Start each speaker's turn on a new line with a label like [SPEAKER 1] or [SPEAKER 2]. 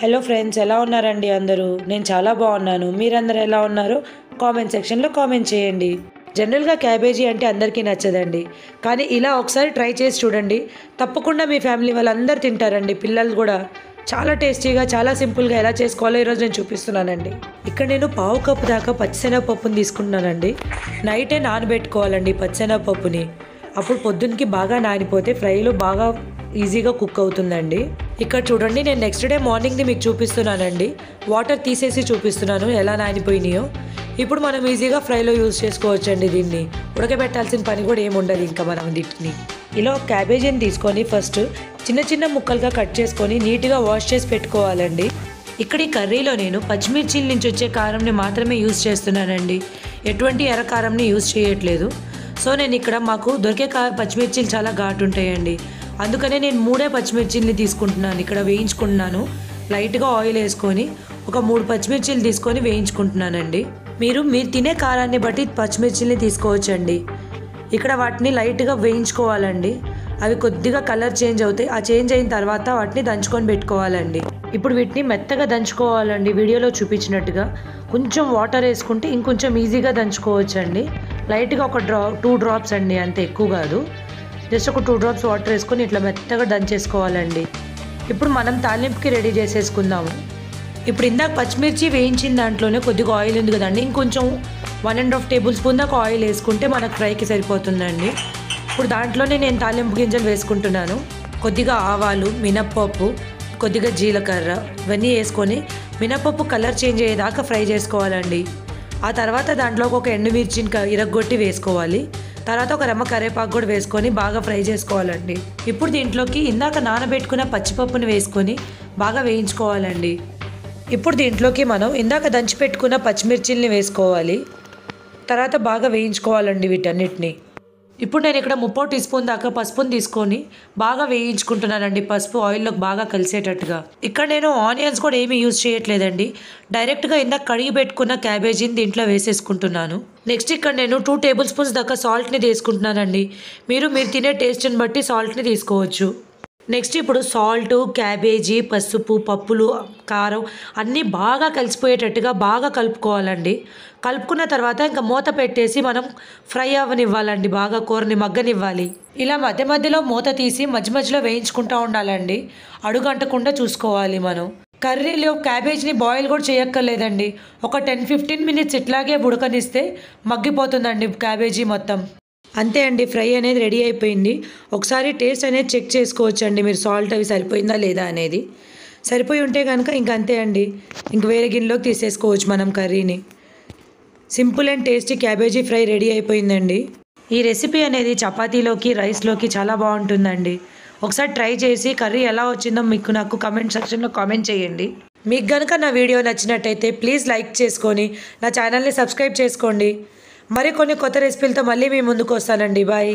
[SPEAKER 1] Hello friends, ఎలా ఉన్నారండి అందరూ? నేను చాలా బాగున్నాను. మీరందరూ ఎలా ఉన్నారో కామెంట్ సెక్షన్లో కామెంట్ చేయండి. జనరల్గా క్యాబేజీ అంటే అందరికీ నచ్చదండి, కానీ ఇలా ఒకసారి ట్రై చేసి చూడండి. తప్పకుండా మీ ఫ్యామిలీ వాళ్ళందరూ తింటారండి. పిల్లలు కూడా చాలా టేస్టీగా, చాలా సింపుల్గా ఎలా చేసుకోవాలో ఈరోజు నేను చూపిస్తున్నానండి. ఇక్కడ నేను పావు కప్పు దాకా పచ్చిశనగపప్పుని తీసుకుంటున్నానండి. నైటే నానబెట్టుకోవాలండి పచ్చిశనగపప్పుని. అప్పుడు పొద్దున్నకి బాగా నానిపోతే ఫ్రైలో బాగా ఈజీగా కుక్ అవుతుందండి. ఇక్కడ చూడండి, నేను నెక్స్ట్ డే మార్నింగ్ని మీకు చూపిస్తున్నానండి. వాటర్ తీసేసి చూపిస్తున్నాను ఎలా నానిపోయినాయో. ఇప్పుడు మనం ఈజీగా ఫ్రైలో యూజ్ చేసుకోవచ్చండి. దీన్ని ఉడకబెట్టాల్సిన పని కూడా ఏముండదు. ఇంకా మనం వీటిని ఇలా క్యాబేజీని తీసుకొని ఫస్ట్ చిన్న చిన్న ముక్కలుగా కట్ చేసుకొని నీట్గా వాష్ చేసి పెట్టుకోవాలండి. ఇక్కడ ఈ కర్రీలో నేను పచ్చిమిర్చిల నుంచి వచ్చే కారంని మాత్రమే యూజ్ చేస్తున్నానండి. ఎటువంటి ఎర్ర కారంని యూజ్ చేయట్లేదు. సో నేను ఇక్కడ మాకు దొరికే పచ్చిమిర్చిలు చాలా ఘాటు ఉంటాయండి. అందుకనే నేను 3 పచ్చిమిర్చిల్ని తీసుకుంటున్నాను. ఇక్కడ వేయించుకుంటున్నాను. లైట్గా ఆయిల్ వేసుకొని ఒక 3 పచ్చిమిర్చిలు తీసుకొని వేయించుకుంటున్నానండి. మీరు తినే కారాన్ని బట్టి పచ్చిమిర్చిల్ని తీసుకోవచ్చండి. ఇక్కడ వాటిని లైట్గా వేయించుకోవాలండి. అవి కొద్దిగా కలర్ చేంజ్ అవుతాయి. ఆ చేంజ్ అయిన తర్వాత వాటిని దంచుకొని పెట్టుకోవాలండి. ఇప్పుడు వీటిని మెత్తగా దంచుకోవాలండి. వీడియోలో చూపించినట్టుగా కొంచెం వాటర్ వేసుకుంటే ఇంకొంచెం ఈజీగా దంచుకోవచ్చండి. లైట్గా ఒక 2 డ్రాప్స్ అండి, అంతే, ఎక్కువ కాదు. జస్ట్ ఒక 2 డ్రాప్స్ వాటర్ వేసుకొని ఇట్లా మెత్తగా దంచేసుకోవాలండి. ఇప్పుడు మనం తాలింపుకి రెడీ చేసేసుకుందాము. ఇప్పుడు ఇందాక పచ్చిమిర్చి వేయించిన దాంట్లోనే కొద్దిగా ఆయిల్ ఉంది కదండి, ఇంకొంచెం 1.5 టేబుల్ స్పూన్ దాకా ఆయిల్ వేసుకుంటే మనకు ఫ్రైకి సరిపోతుందండి. ఇప్పుడు దాంట్లోనే నేను తాలింపు గింజలు వేసుకుంటున్నాను. కొద్దిగా ఆవాలు, మినప్పప్పు, కొద్దిగా జీలకర్ర ఇవన్నీ వేసుకొని మినప్పప్పు కలర్ చేంజ్ అయ్యేదాకా ఫ్రై చేసుకోవాలండి. ఆ తర్వాత దాంట్లోకి ఒక ఎండుమిర్చిని ఇరగ్గొట్టి వేసుకోవాలి. తర్వాత ఒక రెమ్మ కరివేపాకు కూడా వేసుకొని బాగా ఫ్రై చేసుకోవాలండి. ఇప్పుడు దీంట్లోకి ఇందాక నానబెట్టుకున్న పచ్చిపప్పుని వేసుకొని బాగా వేయించుకోవాలండి. ఇప్పుడు దీంట్లోకి మనం ఇందాక దంచి పెట్టుకున్న పచ్చిమిర్చిల్ని వేసుకోవాలి. తర్వాత బాగా వేయించుకోవాలండి వీటన్నిటిని. ఇప్పుడు నేను ఇక్కడ 3 టీ స్పూన్ దాకా పసుపుని తీసుకొని బాగా వేయించుకుంటున్నానండి. పసుపు ఆయిల్లోకి బాగా కలిసేటట్టుగా. ఇక్కడ నేను ఆనియన్స్ కూడా ఏమీ యూజ్ చేయట్లేదండి. డైరెక్ట్గా ఇందాక కడిగి పెట్టుకున్న క్యాబేజీని దీంట్లో వేసేసుకుంటున్నాను. నెక్స్ట్ ఇక్కడ నేను 2 టేబుల్ స్పూన్స్ దాకా సాల్ట్ని తీసుకుంటున్నానండి. మీరు తినే టేస్ట్ని బట్టి సాల్ట్ని తీసుకోవచ్చు. నెక్స్ట్ ఇప్పుడు సాల్ట్, క్యాబేజీ, పసుపు, పప్పులు, కారం అన్నీ బాగా కలిసిపోయేటట్టుగా బాగా కలుపుకోవాలండి. కలుపుకున్న తర్వాత ఇంకా మూత పెట్టేసి మనం ఫ్రై అవ్వనివ్వాలండి. బాగా కూరని మగ్గనివ్వాలి. ఇలా మధ్య మధ్యలో మూత తీసి మధ్య మధ్యలో వేయించుకుంటూ ఉండాలండి. అడుగంటకుండా చూసుకోవాలి మనం. కర్రీలో క్యాబేజ్ని బాయిల్ కూడా చేయక్కర్లేదండి. ఒక 10-15 మినిట్స్ ఇట్లాగే ఉడకనిస్తే మగ్గిపోతుందండి క్యాబేజీ మొత్తం. అంతే అండి, ఫ్రై అనేది రెడీ అయిపోయింది. ఒకసారి టేస్ట్ అనేది చెక్ చేసుకోవచ్చు అండి మీరు, సాల్ట్ అవి సరిపోయిందా లేదా అనేది. సరిపోయి ఉంటే కనుక ఇంక అంతే అండి, ఇంక వేరే గిన్నెలోకి తీసేసుకోవచ్చు మనం కర్రీని. Simple and tasty cabbage fry ready అయిపోయిందండి. ఈ రెసిపీ అనేది చపాతీలోకి, రైస్లోకి చాలా బాగుంటుందండి. ఒకసారి ట్రై చేసి కర్రీ ఎలా వచ్చిందో నాకు కామెంట్ సెక్షన్లో కామెంట్ చేయండి. మీకు కనుక నా వీడియో నచ్చినట్టయితే ప్లీజ్ లైక్ చేసుకొని నా ఛానల్ని సబ్స్క్రైబ్ చేసుకోండి. మరికొన్ని కొత్త రెసిపీలతో మళ్ళీ మీ ముందుకు వస్తానండి. బాయ్.